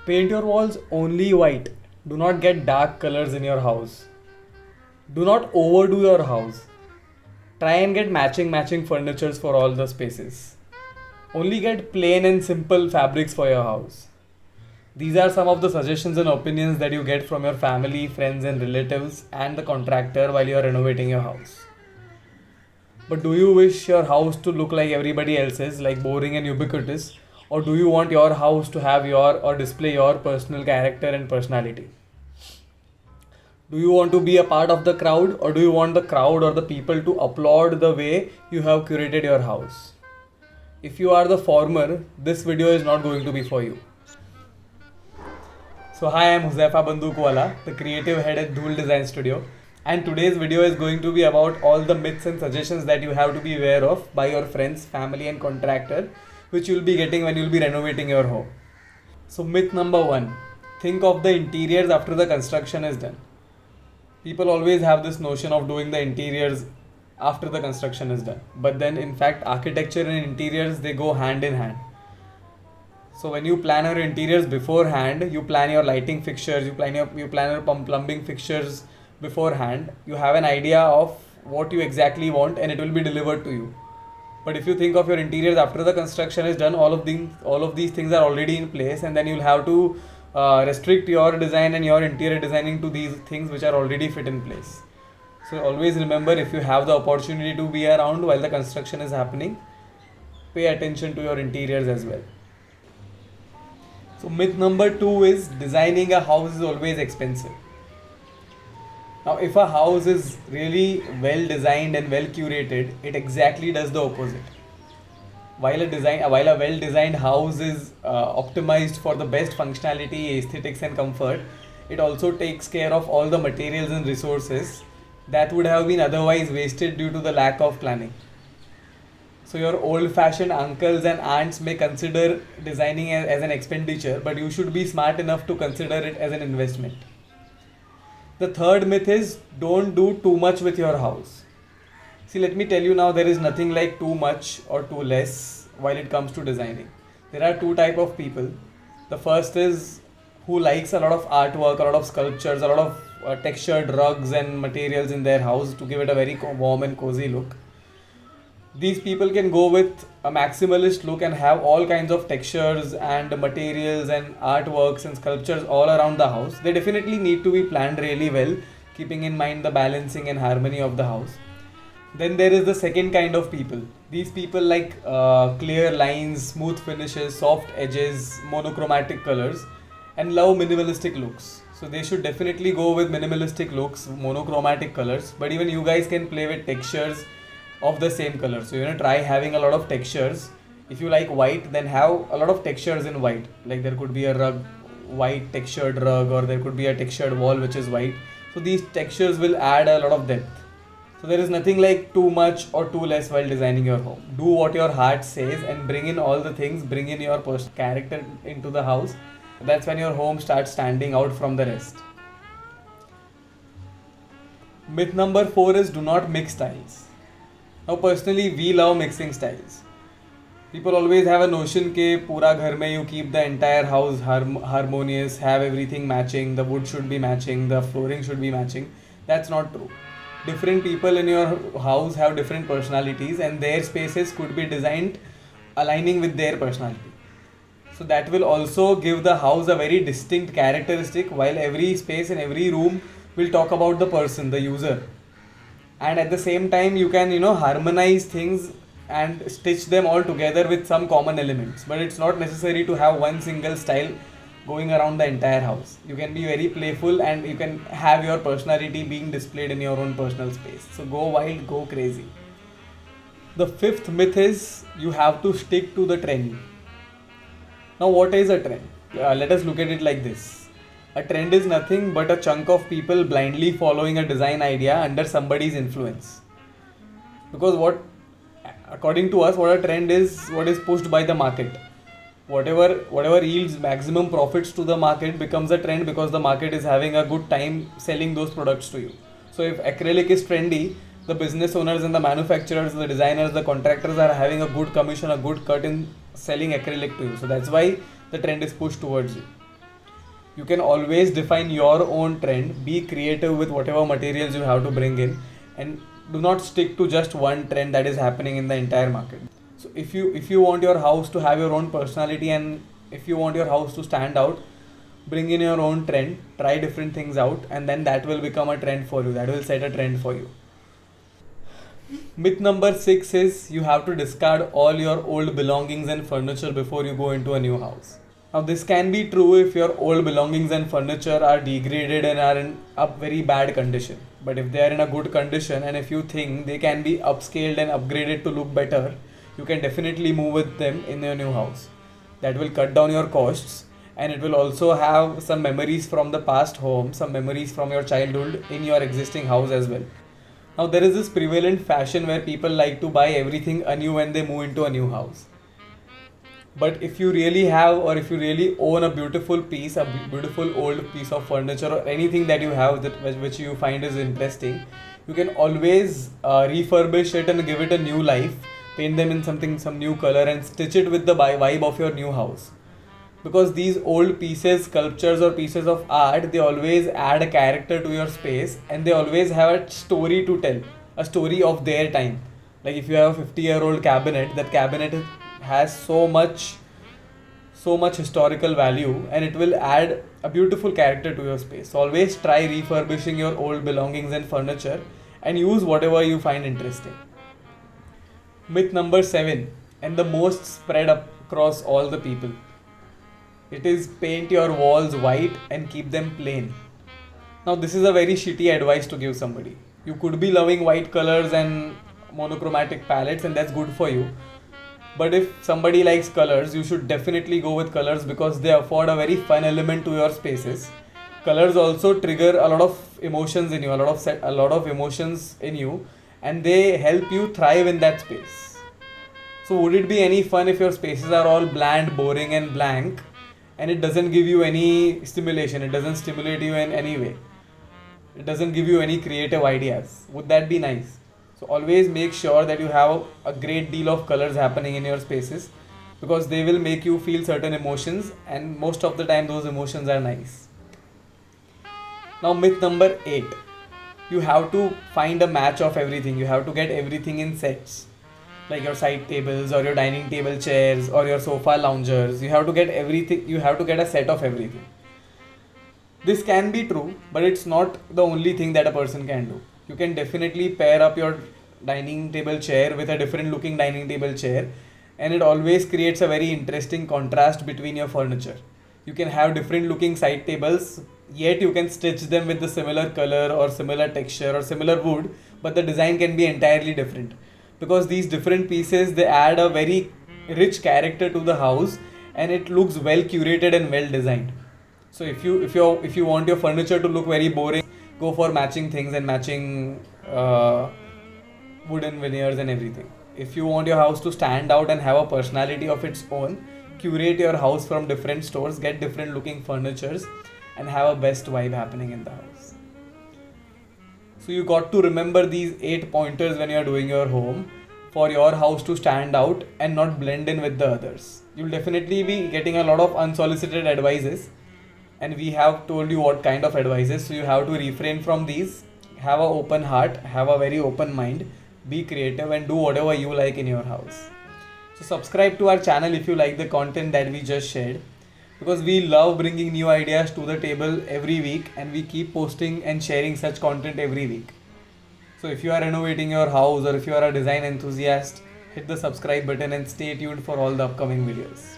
Paint your walls only white. Do not get dark colors in your house. Do not overdo your house. Try and get matching furnitures for all the spaces. Only get plain and simple fabrics for your house. These are some of the suggestions and opinions that you get from your family, friends, and relatives and the contractor while you are renovating your house. But do you wish your house to look like everybody else's, like boring and ubiquitous? Or do you want your house to have your or display your personal character and personality? Do you want to be a part of the crowd, or do you want the crowd or the people to applaud the way you have curated your house? If you are the former, this video is not going to be for you. So hi, I am Huzaifa Bandukwala, the creative head at Dhool Design Studio, and today's video is going to be about all the myths and suggestions that you have to be aware of by your friends, family and contractor, which you will be getting when you will be renovating your home. So myth number 1, think of the interiors after the construction is done. People always have this notion of doing the interiors after the construction is done, but then in fact architecture and interiors, they go hand in hand. So when you plan your interiors beforehand, you plan your lighting fixtures, you plan your plumbing fixtures beforehand, you have an idea of what you exactly want and it will be delivered to you. But if you think of your interiors after the construction is done, all of these things are already in place, and then you'll have to restrict your design and your interior designing to these things which are already fit in place. So always remember, if you have the opportunity to be around while the construction is happening, pay attention to your interiors as well. So myth number 2 is designing a house is always expensive. Now if a house is really well designed and well curated, it exactly does the opposite. While a well designed house is optimized for the best functionality, aesthetics and comfort, it also takes care of all the materials and resources that would have been otherwise wasted due to the lack of planning. So your old fashioned uncles and aunts may consider designing as an expenditure, but you should be smart enough to consider it as an investment. The third myth is don't do too much with your house. See, let me tell you now, there is nothing like too much or too less while it comes to designing. There are two type of people. The first is who likes a lot of artwork, a lot of sculptures, a lot of textured rugs and materials in their house to give it a very warm and cozy look. These people can go with a maximalist look and have all kinds of textures and materials and artworks and sculptures all around the house. They definitely need to be planned really well, keeping in mind the balancing and harmony of the house. Then there is the second kind of people. These people like clear lines, smooth finishes, soft edges, monochromatic colors, and love minimalistic looks. So they should definitely go with minimalistic looks, monochromatic colors, but even you guys can play with textures of the same color. So try having a lot of textures. If you like white, then have a lot of textures in white. Like there could be a rug, white textured rug, or there could be a textured wall which is white. So these textures will add a lot of depth. So there is nothing like too much or too less while designing your home. Do what your heart says and bring in all the things, bring in your personal character into the house. That's when your home starts standing out from the rest. Myth number 4 is do not mix styles. Now personally, we love mixing styles. People always have a notion that pura ghar mein you keep the entire house harmonious, have everything matching, the wood should be matching, the flooring should be matching. That's not true. Different people in your house have different personalities, and their spaces could be designed aligning with their personality. So that will also give the house a very distinct characteristic, while every space and every room will talk about the person, the user. And at the same time you can harmonize things and stitch them all together with some common elements, but it's not necessary to have one single style going around the entire house. You can be very playful and you can have your personality being displayed in your own personal space. So go wild, go crazy. The fifth myth is you have to stick to the trend. Now what is a trend? Let us look at it like this. A trend is nothing but a chunk of people blindly following a design idea under somebody's influence. Because according to us, what a trend is, what is pushed by the market. Whatever yields maximum profits to the market becomes a trend because the market is having a good time selling those products to you. So if acrylic is trendy, the business owners and the manufacturers, the designers, the contractors are having a good commission, a good cut in selling acrylic to you. So that's why the trend is pushed towards you. You can always define your own trend, be creative with whatever materials you have to bring in, and do not stick to just one trend that is happening in the entire market. So if you want your house to have your own personality, and if you want your house to stand out, bring in your own trend, try different things out, and then that will become a trend for you. That will set a trend for you. Myth number 6 is you have to discard all your old belongings and furniture before you go into a new house. Now, this can be true if your old belongings and furniture are degraded and are in a very bad condition. But if they are in a good condition, and if you think they can be upscaled and upgraded to look better, you can definitely move with them in your new house. That will cut down your costs, and it will also have some memories from the past home, some memories from your childhood in your existing house as well. Now, there is this prevalent fashion where people like to buy everything anew when they move into a new house. But if you really have, or if you really own a beautiful piece, a beautiful old piece of furniture, or anything that you have that which you find is interesting, you can always refurbish it and give it a new life, paint them in some new color, and stitch it with the vibe of your new house. Because these old pieces, sculptures, or pieces of art, they always add a character to your space, and they always have a story to tell, a story of their time. Like if you have a 50-year-old cabinet, that cabinet has so much historical value, and it will add a beautiful character to your space. So always try refurbishing your old belongings and furniture, and use whatever you find interesting. Myth number 7, and the most spread across all the people. It is paint your walls white and keep them plain. Now, this is a very shitty advice to give somebody. You could be loving white colors and monochromatic palettes, and that's good for you. But if somebody likes colors, you should definitely go with colors, because they afford a very fun element to your spaces. Colors also trigger a lot of emotions in you, a lot of emotions in you, and they help you thrive in that space. So would it be any fun if your spaces are all bland, boring, and blank, and it doesn't give you any stimulation, it doesn't stimulate you in any way, it doesn't give you any creative ideas? Would that be nice? So always make sure that you have a great deal of colors happening in your spaces, because they will make you feel certain emotions, and most of the time those emotions are nice. Now, myth number 8, you have to find a match of everything. You have to get everything in sets, like your side tables, or your dining table chairs, or your sofa loungers. You have to get everything, you have to get a set of everything. This can be true, but it's not the only thing that a person can do. You can definitely pair up your dining table chair with a different looking dining table chair, and it always creates a very interesting contrast between your furniture. You can have different looking side tables, yet you can stitch them with the similar color or similar texture or similar wood, but the design can be entirely different, because these different pieces, they add a very rich character to the house, and it looks well curated and well designed. So if you want your furniture to look very boring, go for matching things and matching wooden veneers and everything. If you want your house to stand out and have a personality of its own, curate your house from different stores, get different looking furnitures, and have a best vibe happening in the house. So you got to remember these 8 pointers when you are doing your home, for your house to stand out and not blend in with the others. You'll definitely be getting a lot of unsolicited advices, and we have told you what kind of advices, so you have to refrain from these. Have an open heart, have a very open mind, be creative, and do whatever you like in your house. So subscribe to our channel if you like the content that we just shared, because we love bringing new ideas to the table every week, and we keep posting and sharing such content every week. So if you are renovating your house, or if you are a design enthusiast, hit the subscribe button and stay tuned for all the upcoming videos.